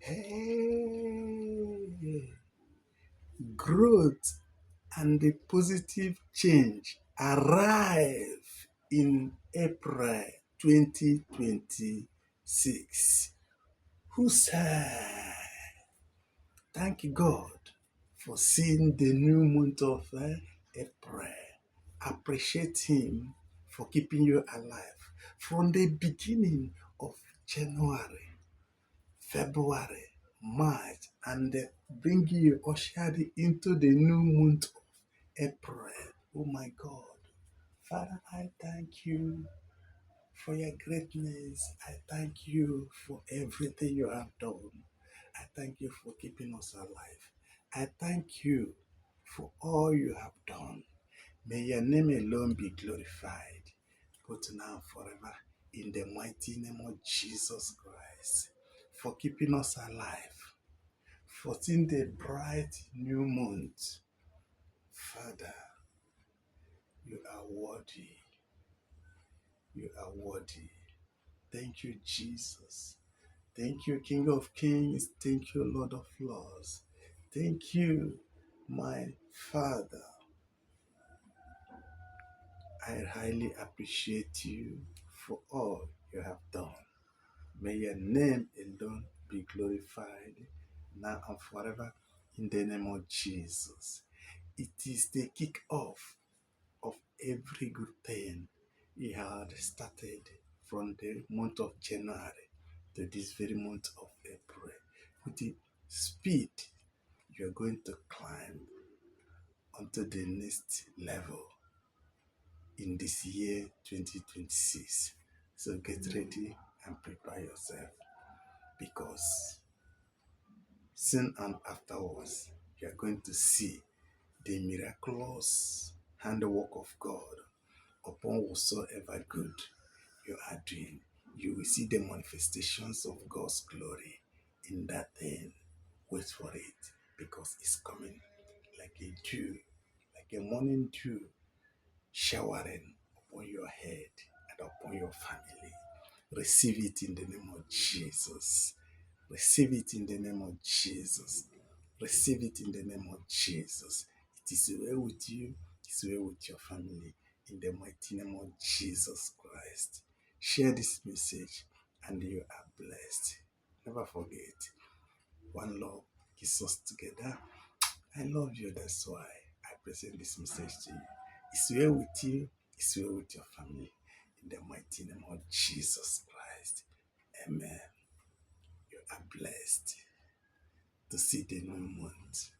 Hey, growth and the positive change arrive in April 2026. Who said, thank God for seeing the new month of April. Appreciate Him for keeping you alive from the beginning of January, February, March, and bring you ushered into the new month of April. Oh my God. Father, I thank you for your greatness. I thank you for everything you have done. I thank you for keeping us alive. I thank you for all you have done. May your name alone be glorified, both now and forever, in the mighty name of Jesus Christ, for keeping us alive, for seeing the bright new month. Father, you are worthy. You are worthy. Thank you, Jesus. Thank you, King of Kings. Thank you, Lord of Lords. Thank you, my Father. I highly appreciate you for all you have done. May your name alone be glorified now and forever in the name of Jesus. It is the kick-off of every good thing He had started from the month of January to this very month of April. With the speed you are going to climb onto the next level in this year 2026. So get ready and prepare yourself, because soon and afterwards you are going to see the miraculous handwork of God upon whatsoever good you are doing. You will see the manifestations of God's glory in that thing. Wait for it, because it's coming like a dew, like a morning dew showering upon your head and upon your family. Receive it in the name of Jesus. Receive it in the name of Jesus. Receive it in the name of Jesus. It is well with you. It is well with your family. In the mighty name of Jesus Christ. Share this message and you are blessed. Never forget, one love keeps us together. I love you. That's why I present this message to you. It's well with you. It's well with your family. In the mighty name of Jesus Christ. Amen. You are blessed to see the new month.